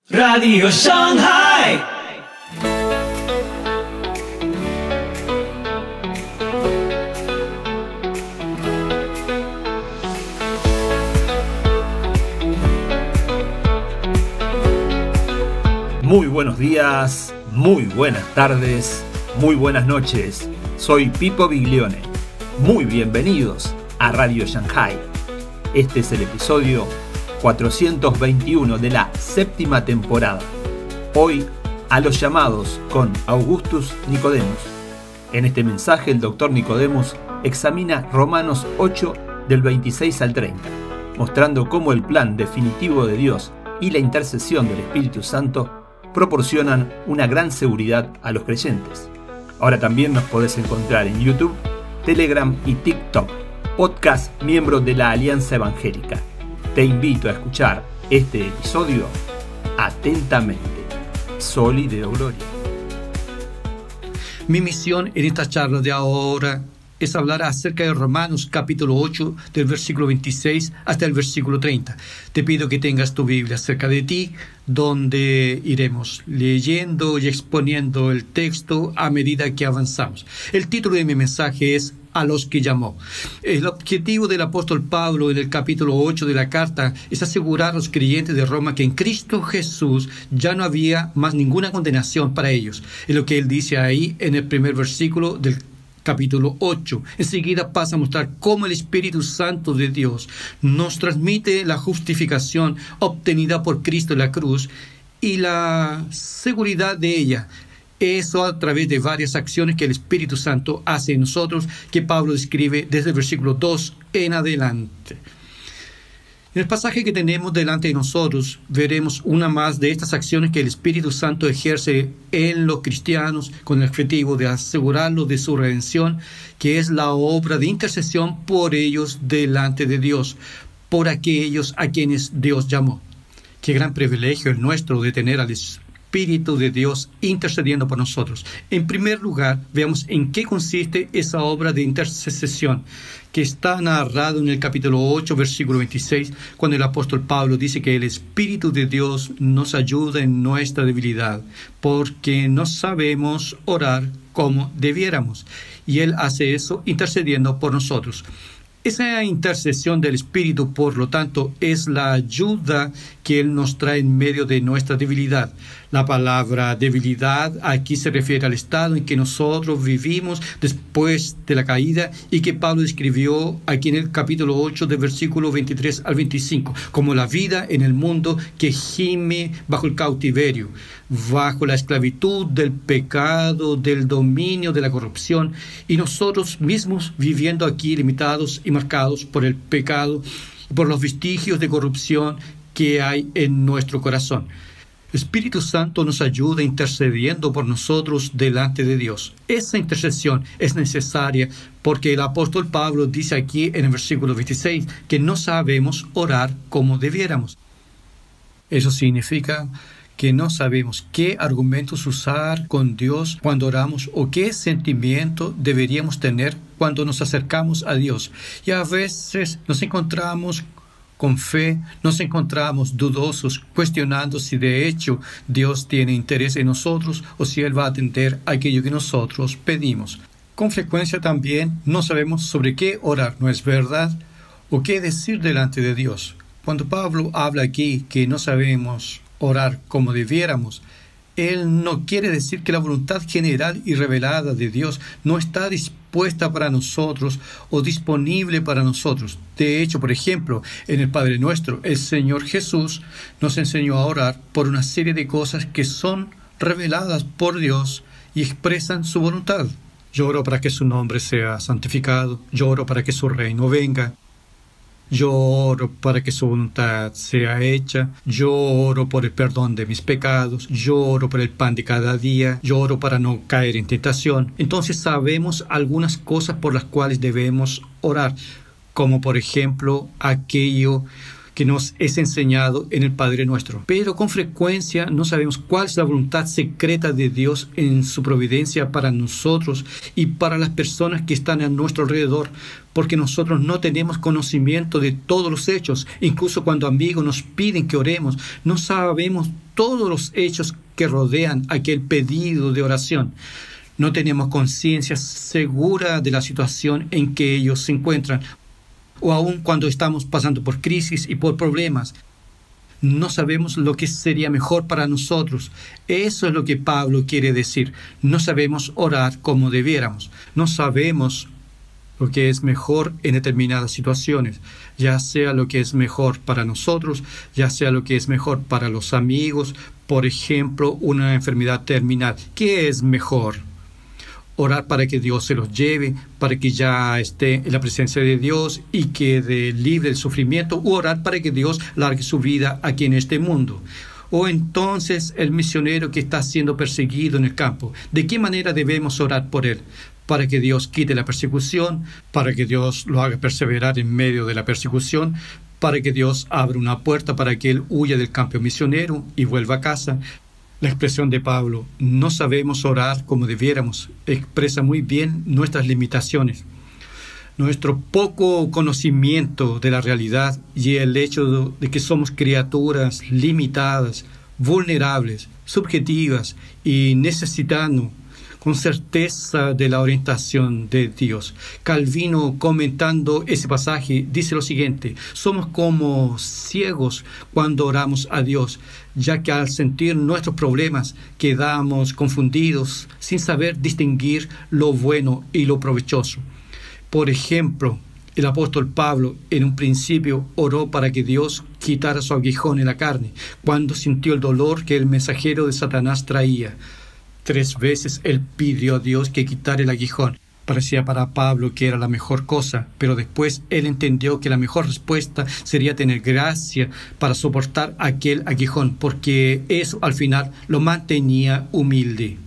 Radio Shanghai. Muy buenos días, muy buenas tardes, muy buenas noches. Soy Pipo Biglione. Muy bienvenidos a Radio Shanghai. Este es el episodio 421 de la séptima temporada. Hoy a los llamados con Augustus Nicodemus. En este mensaje el doctor Nicodemus examina Romanos 8 del 26 al 30, mostrando cómo el plan definitivo de Dios y la intercesión del Espíritu Santo proporcionan una gran seguridad a los creyentes. Ahora también nos podés encontrar en YouTube, Telegram y TikTok, podcast miembro de la Alianza Evangélica. Te invito a escuchar este episodio atentamente. Soli Deo Gloria. Mi misión en esta charla de ahora es hablar acerca de Romanos capítulo 8 del versículo 26 hasta el versículo 30. Te pido que tengas tu Biblia cerca de ti, donde iremos leyendo y exponiendo el texto a medida que avanzamos. El título de mi mensaje es A los que llamó. El objetivo del apóstol Pablo en el capítulo 8 de la carta es asegurar a los creyentes de Roma que en Cristo Jesús ya no había más ninguna condenación para ellos. Es lo que él dice ahí en el primer versículo del capítulo 8. Enseguida pasa a mostrar cómo el Espíritu Santo de Dios nos transmite la justificación obtenida por Cristo en la cruz y la seguridad de ella. Eso a través de varias acciones que el Espíritu Santo hace en nosotros, que Pablo describe desde el versículo 2 en adelante. En el pasaje que tenemos delante de nosotros, veremos una más de estas acciones que el Espíritu Santo ejerce en los cristianos con el objetivo de asegurarlos de su redención, que es la obra de intercesión por ellos delante de Dios, por aquellos a quienes Dios llamó. Qué gran privilegio el nuestro de tener al Espíritu de Dios intercediendo por nosotros. En primer lugar, veamos en qué consiste esa obra de intercesión que está narrado en el capítulo 8, versículo 26, cuando el apóstol Pablo dice que el Espíritu de Dios nos ayuda en nuestra debilidad, porque no sabemos orar como debiéramos. Y Él hace eso intercediendo por nosotros. Esa intercesión del Espíritu, por lo tanto, es la ayuda que Él nos trae en medio de nuestra debilidad. La palabra debilidad aquí se refiere al estado en que nosotros vivimos después de la caída y que Pablo describió aquí en el capítulo 8 del versículo 23 al 25, como la vida en el mundo que gime bajo el cautiverio, bajo la esclavitud del pecado, del dominio de la corrupción, y nosotros mismos viviendo aquí limitados y marcados por el pecado y por los vestigios de corrupción que hay en nuestro corazón. El Espíritu Santo nos ayuda intercediendo por nosotros delante de Dios. Esa intercesión es necesaria porque el apóstol Pablo dice aquí en el versículo 26 que no sabemos orar como debiéramos. Eso significa que no sabemos qué argumentos usar con Dios cuando oramos o qué sentimiento deberíamos tener cuando nos acercamos a Dios. Y a veces nos encontramos con fe, nos encontramos dudosos, cuestionando si de hecho Dios tiene interés en nosotros o si Él va a atender a aquello que nosotros pedimos. Con frecuencia también no sabemos sobre qué orar, ¿no es verdad? O qué decir delante de Dios. Cuando Pablo habla aquí que no sabemos orar como debiéramos, él no quiere decir que la voluntad general y revelada de Dios no está dispuesta para nosotros o disponible para nosotros. De hecho, por ejemplo, en el Padre Nuestro, el Señor Jesús nos enseñó a orar por una serie de cosas que son reveladas por Dios y expresan su voluntad. Yo oro para que su nombre sea santificado, yo oro para que su reino venga. Yo oro para que su voluntad sea hecha. Yo oro por el perdón de mis pecados. Yo oro por el pan de cada día. Yo oro para no caer en tentación. Entonces sabemos algunas cosas por las cuales debemos orar, como por ejemplo aquello que nos es enseñado en el Padre Nuestro. Pero con frecuencia no sabemos cuál es la voluntad secreta de Dios en su providencia para nosotros y para las personas que están a nuestro alrededor, porque nosotros no tenemos conocimiento de todos los hechos. Incluso cuando amigos nos piden que oremos, no sabemos todos los hechos que rodean aquel pedido de oración. No tenemos conciencia segura de la situación en que ellos se encuentran, o aun cuando estamos pasando por crisis y por problemas. No sabemos lo que sería mejor para nosotros. Eso es lo que Pablo quiere decir. No sabemos orar como debiéramos. No sabemos lo que es mejor en determinadas situaciones, ya sea lo que es mejor para nosotros, ya sea lo que es mejor para los amigos. Por ejemplo, una enfermedad terminal. ¿Qué es mejor? Orar para que Dios se los lleve, para que ya esté en la presencia de Dios y quede libre del sufrimiento, o orar para que Dios largue su vida aquí en este mundo. O entonces el misionero que está siendo perseguido en el campo, ¿de qué manera debemos orar por él? Para que Dios quite la persecución, para que Dios lo haga perseverar en medio de la persecución, para que Dios abra una puerta para que él huya del campo misionero y vuelva a casa. La expresión de Pablo, no sabemos orar como debiéramos, expresa muy bien nuestras limitaciones, nuestro poco conocimiento de la realidad y el hecho de que somos criaturas limitadas, vulnerables, subjetivas y necesitando con certeza de la orientación de Dios. Calvino, comentando ese pasaje, dice lo siguiente: somos como ciegos cuando oramos a Dios, ya que al sentir nuestros problemas quedamos confundidos sin saber distinguir lo bueno y lo provechoso. Por ejemplo, el apóstol Pablo en un principio oró para que Dios quitara su aguijón en la carne, cuando sintió el dolor que el mensajero de Satanás traía. 3 veces él pidió a Dios que quitara el aguijón. Parecía para Pablo que era la mejor cosa, pero después él entendió que la mejor respuesta sería tener gracia para soportar aquel aguijón, porque eso al final lo mantenía humilde.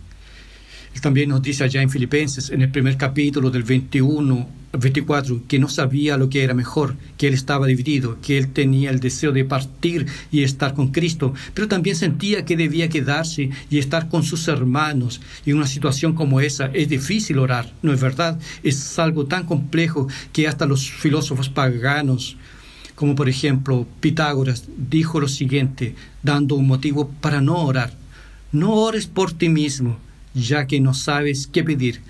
Él también nos dice allá en Filipenses, en el primer capítulo del 24, que no sabía lo que era mejor, que él estaba dividido, que él tenía el deseo de partir y estar con Cristo, pero también sentía que debía quedarse y estar con sus hermanos. Y en una situación como esa es difícil orar, ¿no es verdad? Es algo tan complejo que hasta los filósofos paganos, como por ejemplo Pitágoras, dijo lo siguiente, dando un motivo para no orar: no ores por ti mismo, ya que no sabes qué pedir.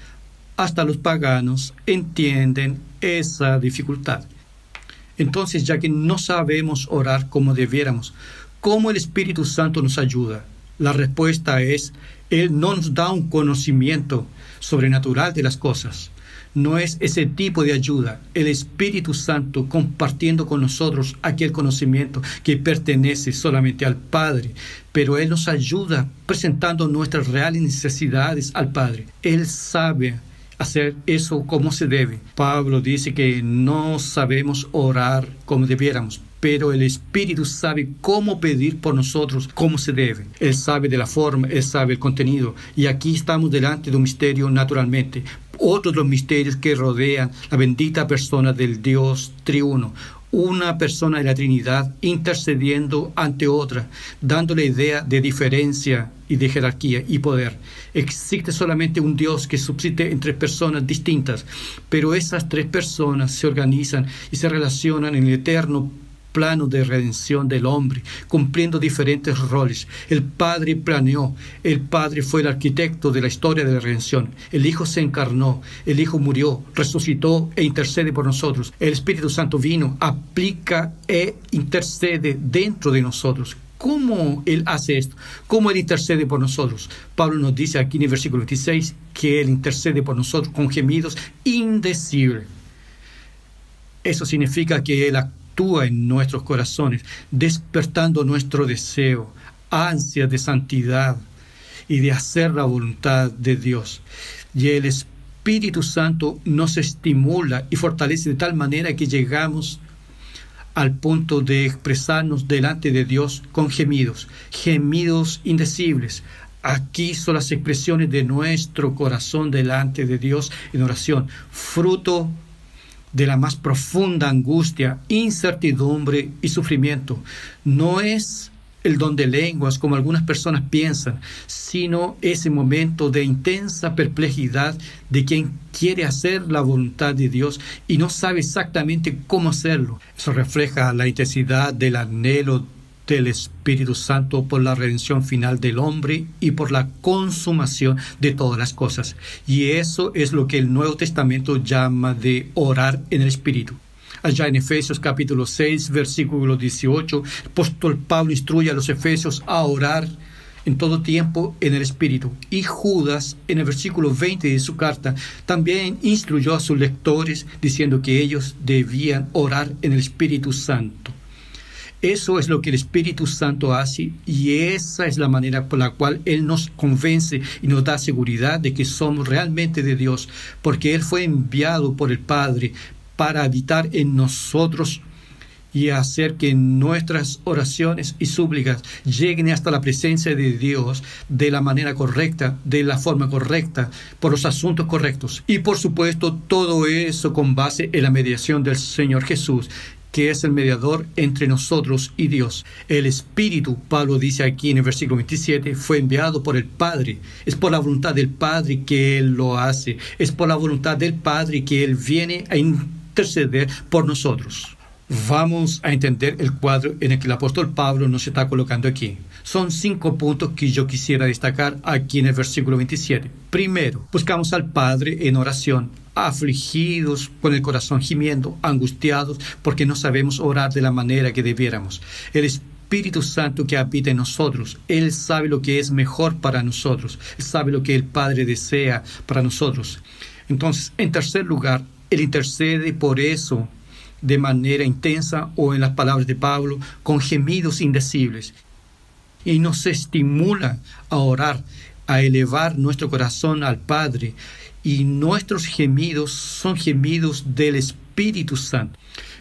Hasta los paganos entienden esa dificultad. Entonces, ya que no sabemos orar como debiéramos, ¿cómo el Espíritu Santo nos ayuda? La respuesta es: Él no nos da un conocimiento sobrenatural de las cosas. No es ese tipo de ayuda. El Espíritu Santo compartiendo con nosotros aquel conocimiento que pertenece solamente al Padre. Pero Él nos ayuda presentando nuestras reales necesidades al Padre. Él sabe hacer eso como se debe. Pablo dice que no sabemos orar como debiéramos, pero el Espíritu sabe cómo pedir por nosotros como se debe. Él sabe de la forma, Él sabe el contenido. Y aquí estamos delante de un misterio naturalmente. Otro de los misterios que rodean la bendita persona del Dios triuno. Una persona de la Trinidad intercediendo ante otra, dando la idea de diferencia y de jerarquía y poder. Existe solamente un Dios que subsiste entre personas distintas, pero esas 3 personas se organizan y se relacionan en el eterno plano de redención del hombre, cumpliendo diferentes roles. El Padre planeó, el Padre fue el arquitecto de la historia de la redención. El Hijo se encarnó, el Hijo murió, resucitó e intercede por nosotros. El Espíritu Santo vino, aplica e intercede dentro de nosotros. ¿Cómo Él hace esto? ¿Cómo Él intercede por nosotros? Pablo nos dice aquí en el versículo 26 que Él intercede por nosotros con gemidos indecibles. Eso significa que Él actúa en nuestros corazones, despertando nuestro deseo, ansia de santidad y de hacer la voluntad de Dios. Y el Espíritu Santo nos estimula y fortalece de tal manera que llegamos al punto de expresarnos delante de Dios con gemidos indecibles. Aquí son las expresiones de nuestro corazón delante de Dios en oración, fruto de la más profunda angustia, incertidumbre y sufrimiento. No es el don de lenguas como algunas personas piensan, sino ese momento de intensa perplejidad de quien quiere hacer la voluntad de Dios y no sabe exactamente cómo hacerlo. Eso refleja la intensidad del anhelo del Espíritu Santo por la redención final del hombre y por la consumación de todas las cosas. Y eso es lo que el Nuevo Testamento llama de orar en el Espíritu. Allá en Efesios capítulo 6, versículo 18, el apóstol Pablo instruye a los efesios a orar en todo tiempo en el Espíritu. Y Judas, en el versículo 20 de su carta, también instruyó a sus lectores diciendo que ellos debían orar en el Espíritu Santo. Eso es lo que el Espíritu Santo hace y esa es la manera por la cual Él nos convence y nos da seguridad de que somos realmente de Dios, porque Él fue enviado por el Padre para habitar en nosotros y hacer que nuestras oraciones y súplicas lleguen hasta la presencia de Dios de la manera correcta, de la forma correcta, por los asuntos correctos. Y por supuesto, todo eso con base en la mediación del Señor Jesús, que es el mediador entre nosotros y Dios. El Espíritu, Pablo dice aquí en el versículo 27, fue enviado por el Padre. Es por la voluntad del Padre que Él lo hace. Es por la voluntad del Padre que Él viene a interceder por nosotros. Vamos a entender el cuadro en el que el apóstol Pablo nos está colocando aquí. Son 5 puntos que yo quisiera destacar aquí en el versículo 27. Primero, buscamos al Padre en oración, afligidos, con el corazón gimiendo, angustiados, porque no sabemos orar de la manera que debiéramos. El Espíritu Santo que habita en nosotros, Él sabe lo que es mejor para nosotros. Él sabe lo que el Padre desea para nosotros. Entonces, en tercer lugar, Él intercede por eso de manera intensa o en las palabras de Pablo, con gemidos indecibles. Y nos estimula a orar, a elevar nuestro corazón al Padre. Y nuestros gemidos son gemidos del Espíritu Santo.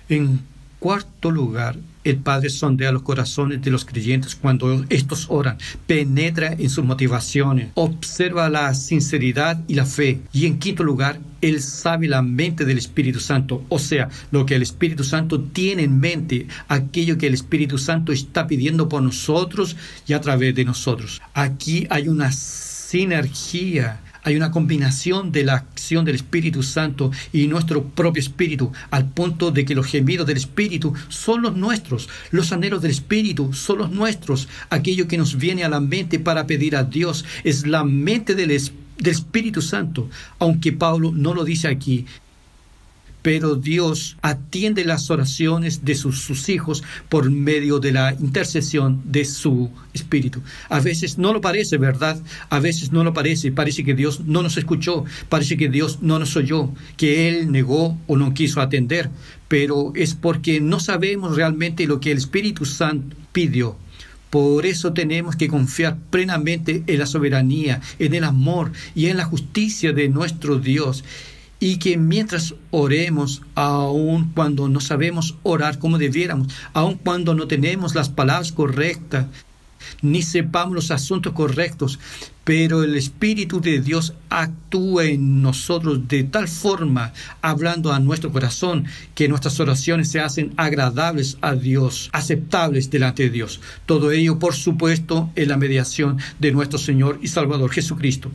En cuarto lugar, el Padre sondea los corazones de los creyentes cuando estos oran, penetra en sus motivaciones, observa la sinceridad y la fe. Y en quinto lugar, Él sabe la mente del Espíritu Santo, o sea, lo que el Espíritu Santo tiene en mente, aquello que el Espíritu Santo está pidiendo por nosotros y a través de nosotros. Aquí hay una sinergia. Hay una combinación de la acción del Espíritu Santo y nuestro propio espíritu, al punto de que los gemidos del Espíritu son los nuestros, los anhelos del Espíritu son los nuestros. Aquello que nos viene a la mente para pedir a Dios es la mente del Espíritu Santo, aunque Pablo no lo dice aquí. Pero Dios atiende las oraciones de sus hijos por medio de la intercesión de su Espíritu. A veces no lo parece, ¿verdad? A veces no lo parece. Parece que Dios no nos escuchó. Parece que Dios no nos oyó. Que Él negó o no quiso atender. Pero es porque no sabemos realmente lo que el Espíritu Santo pidió. Por eso tenemos que confiar plenamente en la soberanía, en el amor y en la justicia de nuestro Dios. Y que mientras oremos, aun cuando no sabemos orar como debiéramos, aun cuando no tenemos las palabras correctas, ni sepamos los asuntos correctos, pero el Espíritu de Dios actúa en nosotros de tal forma, hablando a nuestro corazón, que nuestras oraciones se hacen agradables a Dios, aceptables delante de Dios. Todo ello, por supuesto, en la mediación de nuestro Señor y Salvador Jesucristo.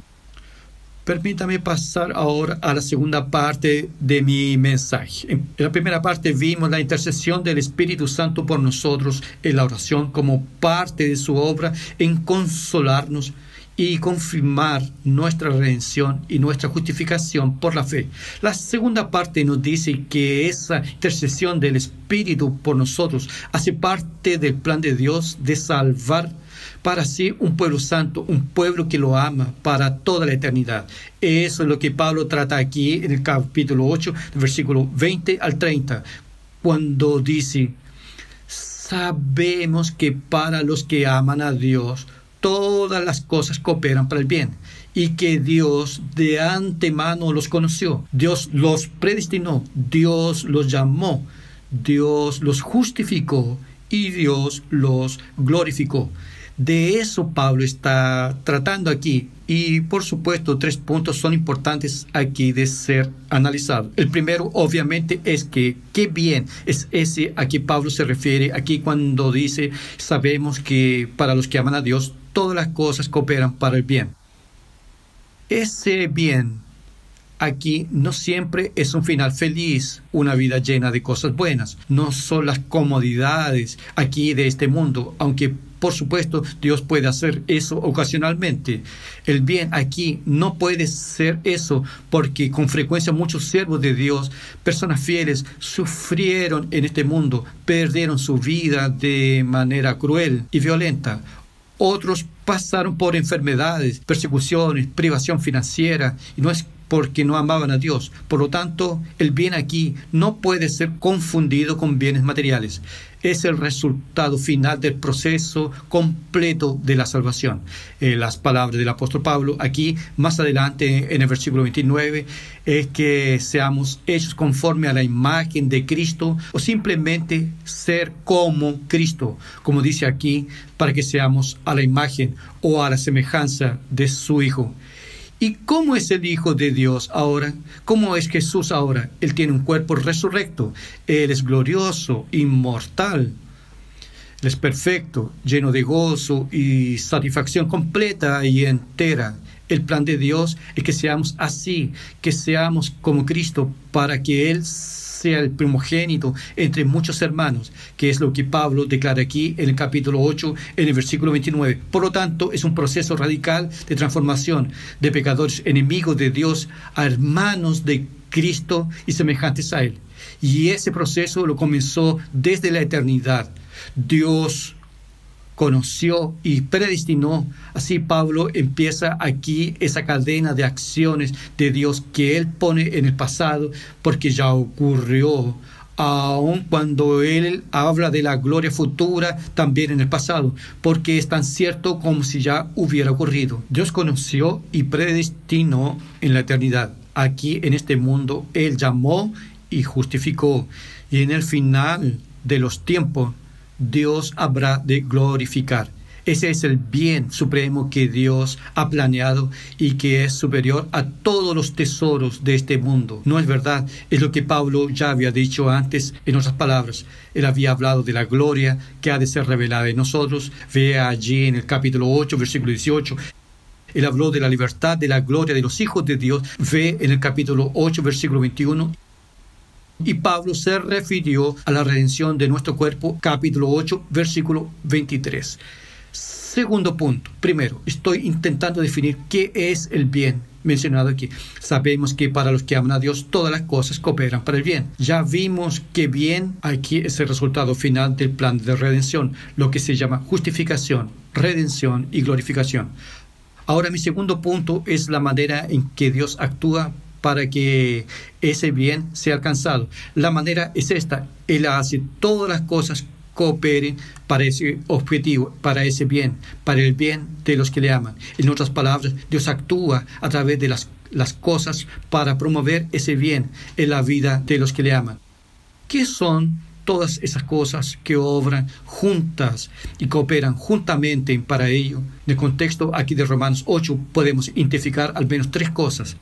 Permítame pasar ahora a la segunda parte de mi mensaje. En la primera parte vimos la intercesión del Espíritu Santo por nosotros en la oración como parte de su obra en consolarnos y confirmar nuestra redención y nuestra justificación por la fe. La segunda parte nos dice que esa intercesión del Espíritu por nosotros hace parte del plan de Dios de salvar para sí un pueblo santo, un pueblo que lo ama para toda la eternidad. Eso es lo que Pablo trata aquí en el capítulo 8, versículo 20 al 30, cuando dice: sabemos que para los que aman a Dios, todas las cosas cooperan para el bien, y que Dios de antemano los conoció. Dios los predestinó, Dios los llamó, Dios los justificó y Dios los glorificó. De eso Pablo está tratando aquí. Y por supuesto, 3 puntos son importantes aquí de ser analizados. El primero, obviamente, es que qué bien es ese a que Pablo se refiere aquí cuando dice, sabemos que para los que aman a Dios, todas las cosas cooperan para el bien. Ese bien aquí no siempre es un final feliz, una vida llena de cosas buenas. No son las comodidades aquí de este mundo, aunque por supuesto Dios puede hacer eso ocasionalmente. El bien aquí no puede ser eso porque con frecuencia muchos siervos de Dios, personas fieles, sufrieron en este mundo, perdieron su vida de manera cruel y violenta. Otros pasaron por enfermedades, persecuciones, privación financiera, y no es porque no amaban a Dios. Por lo tanto, el bien aquí no puede ser confundido con bienes materiales. Es el resultado final del proceso completo de la salvación. Las palabras del apóstol Pablo aquí, más adelante en el versículo 29, es que seamos hechos conforme a la imagen de Cristo o simplemente ser como Cristo, como dice aquí, para que seamos a la imagen o a la semejanza de su Hijo. ¿Y cómo es el Hijo de Dios ahora? ¿Cómo es Jesús ahora? Él tiene un cuerpo resurrecto. Él es glorioso, inmortal. Él es perfecto, lleno de gozo y satisfacción completa y entera. El plan de Dios es que seamos así, que seamos como Cristo, para que Él sea el primogénito entre muchos hermanos, que es lo que Pablo declara aquí en el capítulo 8, en el versículo 29. Por lo tanto, es un proceso radical de transformación de pecadores enemigos de Dios a hermanos de Cristo y semejantes a Él. Y ese proceso lo comenzó desde la eternidad. Dios conoció y predestinó. Así Pablo empieza aquí esa cadena de acciones de Dios que Él pone en el pasado, porque ya ocurrió, aun cuando Él habla de la gloria futura también en el pasado, porque es tan cierto como si ya hubiera ocurrido. Dios conoció y predestinó en la eternidad. Aquí en este mundo Él llamó y justificó, y en el final de los tiempos Dios habrá de glorificar. Ese es el bien supremo que Dios ha planeado y que es superior a todos los tesoros de este mundo. ¿No es verdad? Es lo que Pablo ya había dicho antes en otras palabras. Él había hablado de la gloria que ha de ser revelada en nosotros. Vea allí en el capítulo 8, versículo 18. Él habló de la libertad, de la gloria de los hijos de Dios. Ve en el capítulo 8, versículo 21. Y Pablo se refirió a la redención de nuestro cuerpo, capítulo 8, versículo 23. Segundo punto. Primero, estoy intentando definir qué es el bien mencionado aquí. Sabemos que para los que aman a Dios, todas las cosas cooperan para el bien. Ya vimos que bien aquí es el resultado final del plan de redención, lo que se llama justificación, redención y glorificación. Ahora, mi segundo punto es la manera en que Dios actúa para que ese bien sea alcanzado. La manera es esta: Él hace todas las cosas cooperen para ese objetivo, para ese bien, para el bien de los que le aman. En otras palabras, Dios actúa a través de las cosas para promover ese bien en la vida de los que le aman. ¿Qué son todas esas cosas que obran juntas y cooperan juntamente para ello? En el contexto aquí de Romanos 8 podemos identificar al menos 3 cosas.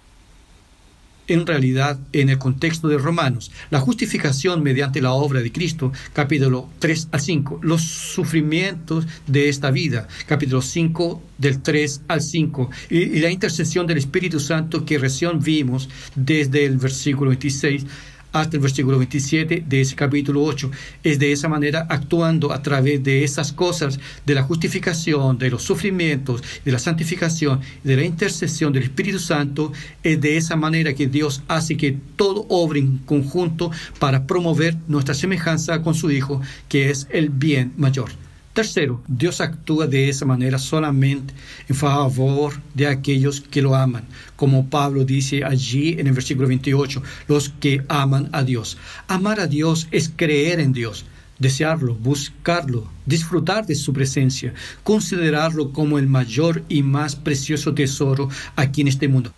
En realidad, en el contexto de Romanos, la justificación mediante la obra de Cristo, capítulo 3 al 5, los sufrimientos de esta vida, capítulo 5, del 3 al 5, y la intercesión del Espíritu Santo que recién vimos desde el versículo 26 hasta el versículo 27 de ese capítulo 8. Es de esa manera, actuando a través de esas cosas, de la justificación, de los sufrimientos, de la santificación, de la intercesión del Espíritu Santo, es de esa manera que Dios hace que todo obre en conjunto para promover nuestra semejanza con su Hijo, que es el bien mayor. Tercero, Dios actúa de esa manera solamente en favor de aquellos que lo aman. Como Pablo dice allí en el versículo 28, los que aman a Dios. Amar a Dios es creer en Dios, desearlo, buscarlo, disfrutar de su presencia, considerarlo como el mayor y más precioso tesoro aquí en este mundo.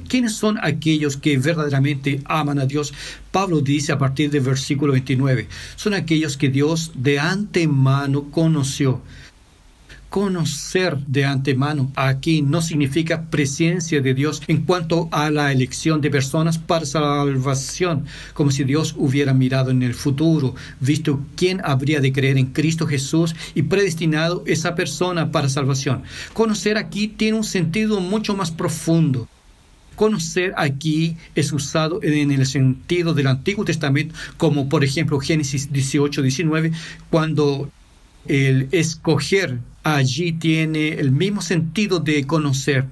¿Quiénes son aquellos que verdaderamente aman a Dios? Pablo dice a partir del versículo 29, son aquellos que Dios de antemano conoció. Conocer de antemano aquí no significa presencia de Dios en cuanto a la elección de personas para salvación, como si Dios hubiera mirado en el futuro, visto quién habría de creer en Cristo Jesús y predestinado esa persona para salvación. Conocer aquí tiene un sentido mucho más profundo. Conocer aquí es usado en el sentido del Antiguo Testamento, como por ejemplo Génesis 18-19, cuando el escoger allí tiene el mismo sentido de conocer.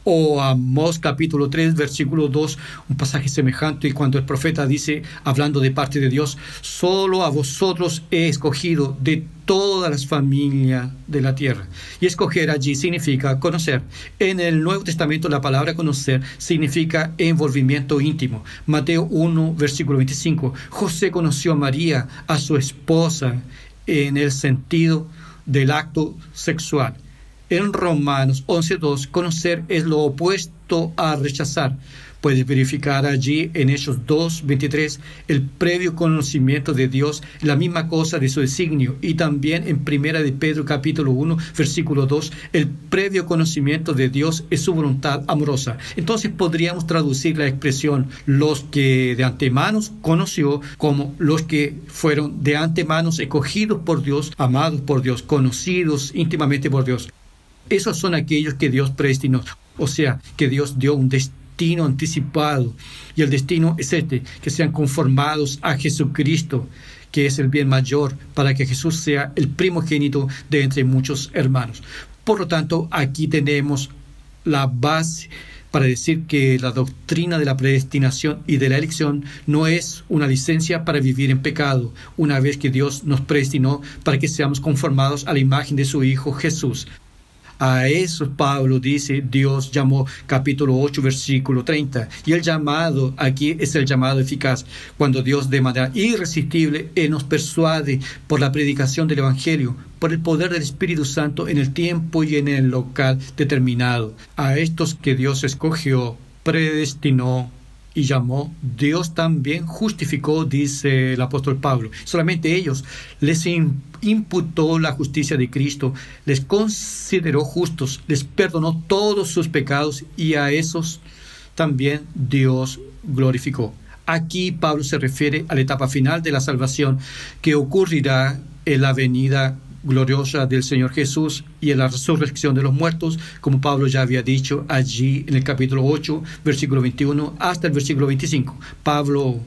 O Amós capítulo 3, versículo 2, un pasaje semejante, cuando el profeta dice, hablando de parte de Dios, solo a vosotros he escogido de todas las familias de la tierra. Y escoger allí significa conocer. En el Nuevo Testamento la palabra conocer significa envolvimiento íntimo. Mateo 1, versículo 25, José conoció a María, a su esposa, en el sentido del acto sexual. En Romanos 11.2, conocer es lo opuesto a rechazar. Puedes verificar allí en Hechos 2.23 el previo conocimiento de Dios, la misma cosa de su designio. Y también en 1 de Pedro capítulo 1, versículo 2, el previo conocimiento de Dios es su voluntad amorosa. Entonces podríamos traducir la expresión los que de antemano conoció como los que fueron de antemano escogidos por Dios, amados por Dios, conocidos íntimamente por Dios. Esos son aquellos que Dios predestinó, o sea, que Dios dio un destino anticipado. Y el destino es que sean conformados a Jesucristo, que es el bien mayor, para que Jesús sea el primogénito de entre muchos hermanos. Por lo tanto, aquí tenemos la base para decir que la doctrina de la predestinación y de la elección no es una licencia para vivir en pecado, una vez que Dios nos predestinó para que seamos conformados a la imagen de su Hijo Jesús. A eso Pablo dice, Dios llamó, capítulo 8, versículo 30. Y el llamado aquí es el llamado eficaz, cuando Dios de manera irresistible nos persuade por la predicación del Evangelio, por el poder del Espíritu Santo en el tiempo y en el local determinado. A estos que Dios escogió, predestinó y llamó, Dios también justificó, dice el apóstol Pablo. Solamente ellos les imputó la justicia de Cristo, les consideró justos, les perdonó todos sus pecados y a esos también Dios glorificó. Aquí Pablo se refiere a la etapa final de la salvación que ocurrirá en la venida gloriosa del Señor Jesús y en la resurrección de los muertos, como Pablo ya había dicho allí en el capítulo 8, versículo 21 hasta el versículo 25. Pablo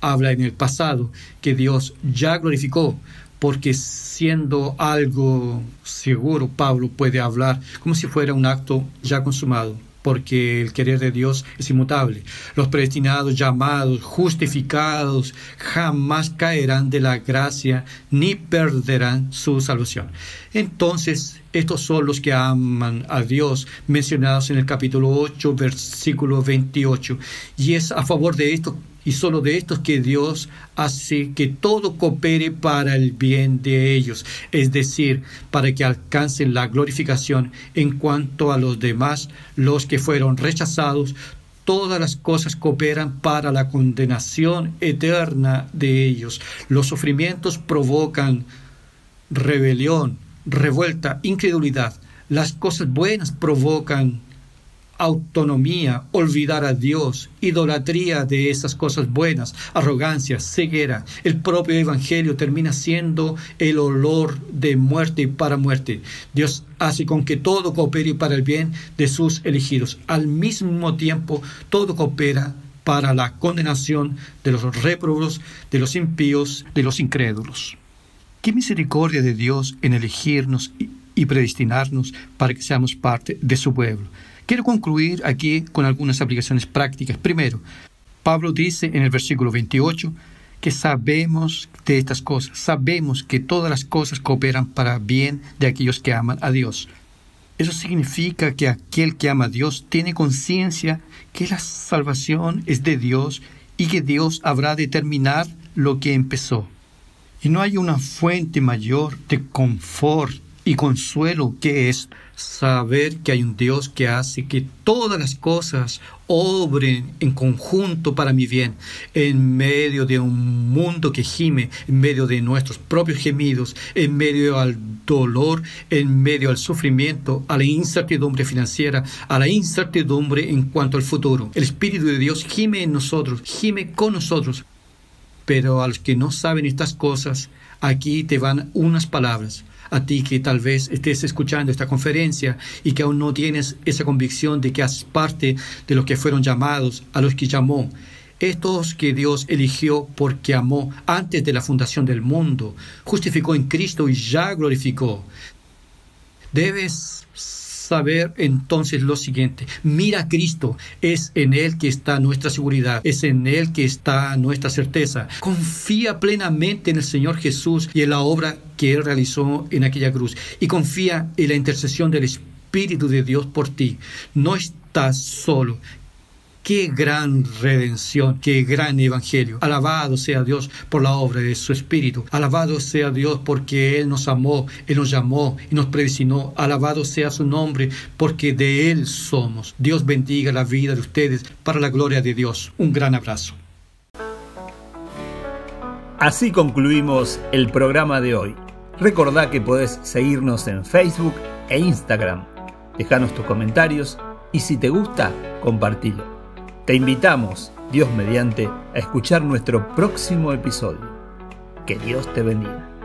habla en el pasado que Dios ya glorificó, porque siendo algo seguro, Pablo puede hablar como si fuera un acto ya consumado, porque el querer de Dios es inmutable. Los predestinados, llamados, justificados, jamás caerán de la gracia ni perderán su salvación. Entonces, estos son los que aman a Dios, mencionados en el capítulo 8, versículo 28. Y es a favor de esto y solo de estos que Dios hace que todo coopere para el bien de ellos, es decir, para que alcancen la glorificación. En cuanto a los demás, los que fueron rechazados, todas las cosas cooperan para la condenación eterna de ellos. Los sufrimientos provocan rebelión, revuelta, incredulidad. Las cosas buenas provocan autonomía, olvidar a Dios, idolatría de esas cosas buenas, arrogancia, ceguera. El propio evangelio termina siendo el olor de muerte para muerte. Dios hace con que todo coopere para el bien de sus elegidos. Al mismo tiempo, todo coopera para la condenación de los réprobos, de los impíos, de los incrédulos. Qué misericordia de Dios en elegirnos y predestinarnos para que seamos parte de su pueblo. Quiero concluir aquí con algunas aplicaciones prácticas. Primero, Pablo dice en el versículo 28 que sabemos de estas cosas, sabemos que todas las cosas cooperan para bien de aquellos que aman a Dios. Eso significa que aquel que ama a Dios tiene conciencia que la salvación es de Dios y que Dios habrá de terminar lo que empezó. Y no hay una fuente mayor de confort y consuelo que es saber que hay un Dios que hace que todas las cosas obren en conjunto para mi bien, en medio de un mundo que gime, en medio de nuestros propios gemidos, en medio al dolor, en medio al sufrimiento, a la incertidumbre financiera, a la incertidumbre en cuanto al futuro. El Espíritu de Dios gime en nosotros, gime con nosotros. Pero a los que no saben estas cosas, aquí te van unas palabras. A ti que tal vez estés escuchando esta conferencia y que aún no tienes esa convicción de que haces parte de los que fueron llamados, a los que llamó. Estos que Dios eligió porque amó antes de la fundación del mundo, justificó en Cristo y ya glorificó. Debes saber entonces lo siguiente: mira a Cristo, es en Él que está nuestra seguridad, es en Él que está nuestra certeza. Confía plenamente en el Señor Jesús y en la obra que Él realizó en aquella cruz, y confía en la intercesión del Espíritu de Dios por ti. No estás solo. ¡Qué gran redención! ¡Qué gran evangelio! Alabado sea Dios por la obra de su Espíritu. Alabado sea Dios porque Él nos amó, Él nos llamó y nos predestinó. Alabado sea su nombre porque de Él somos. Dios bendiga la vida de ustedes para la gloria de Dios. Un gran abrazo. Así concluimos el programa de hoy. Recordá que podés seguirnos en Facebook e Instagram. Dejanos tus comentarios y si te gusta, compartilo. Te invitamos, Dios mediante, a escuchar nuestro próximo episodio. Que Dios te bendiga.